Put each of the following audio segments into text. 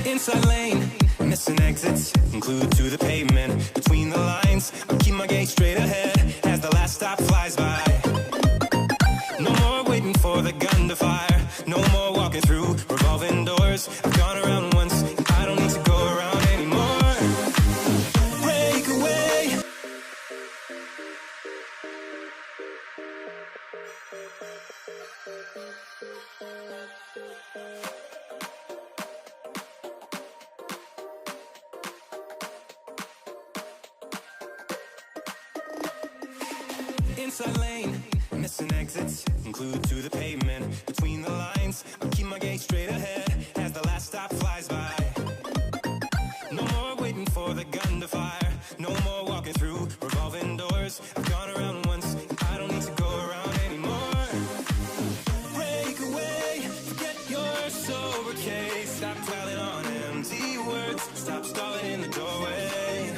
Inside lane, missing exits, glued to the pavement. Between the lines, I keep my gaze straight ahead as the last stop flies by. No more waiting for the gun to fire. No more walking through revolving doors. I've gone around once, I don't need to go around anymore. Break away. Inside lane, missing exits, glued to the pavement. Between the lines, I keep my gaze straight ahead as the last stop flies by. No more waiting for the gun to fire. No more walking through revolving doors. I've gone around once, I don't need to go around anymore. Break away, forget your sober case. Stop dwelling on empty words. Stop stalling in the doorway.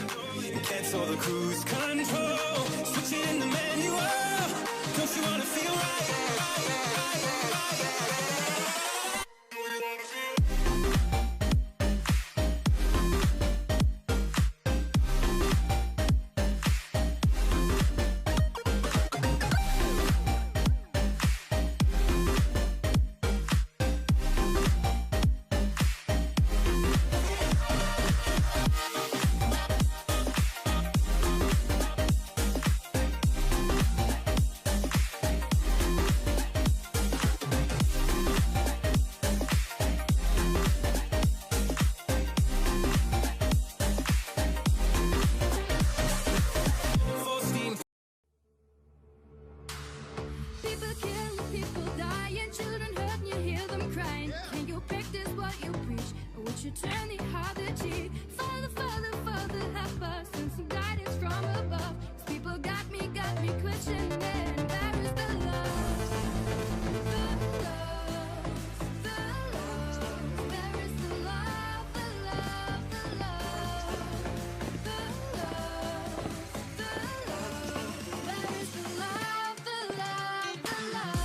And cancel the cruise control. Switching the manual. Don't you wanna feel right? People kill, people die, and children hurt, and you hear them crying. Can you practice what you preach, or would you turn the other cheek? Father, Father, Father, help us, send some guidance from above. 'Cause people got me questioning. Where is the love? The love, the love. Where is the love, the love, the love? The love, the love. Where is the love, the love, the love?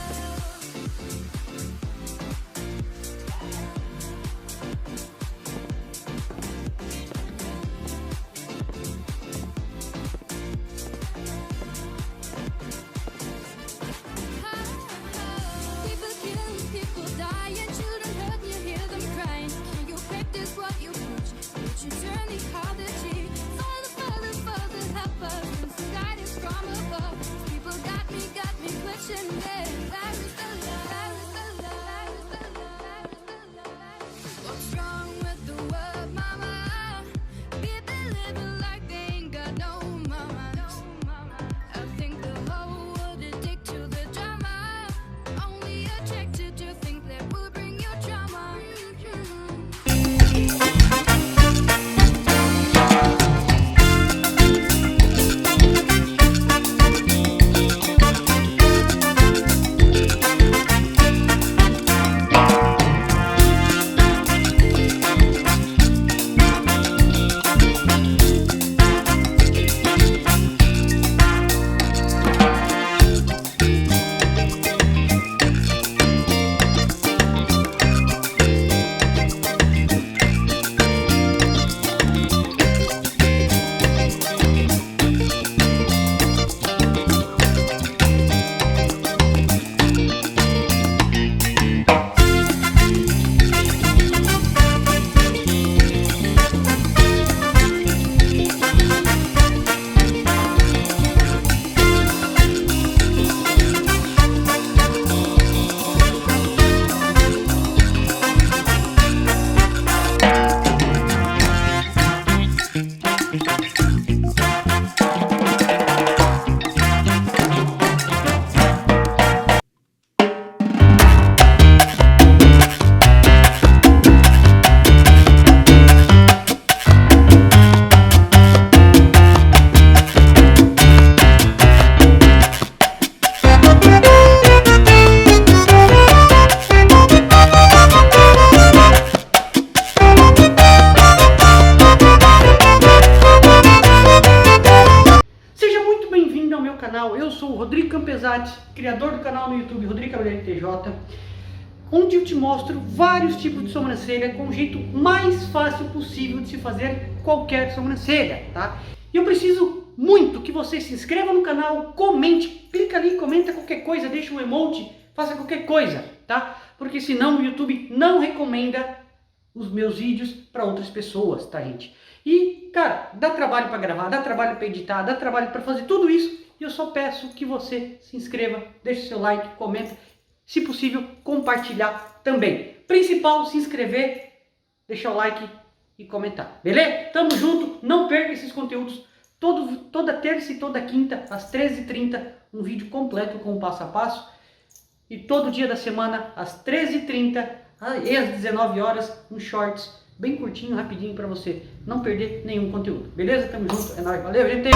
Realidade, criador do canal no YouTube Rodrigo TJ, onde eu te mostro vários tipos de sobrancelha com o jeito mais fácil possível de se fazer qualquer sobrancelha, tá? E eu preciso muito que você se inscreva no canal, comente, clica ali, comenta qualquer coisa, deixa um emoji, faça qualquer coisa, tá? Porque senão o YouTube não recomenda os meus vídeos para outras pessoas, tá, gente? E, cara, dá trabalho para gravar, dá trabalho para editar, dá trabalho para fazer tudo isso, e eu só peço que você se inscreva, deixe seu like, comenta, se possível, compartilhar também. Principal, se inscrever, deixar o like e comentar, beleza? Tamo junto, não perca esses conteúdos, toda terça e toda quinta, às 13h30, um vídeo completo com o passo a passo, e todo dia da semana, às 13h30 e às 19 horas, um shorts bem curtinho, rapidinho para você não perder nenhum conteúdo, beleza? Tamo junto, é nóis, valeu, gente!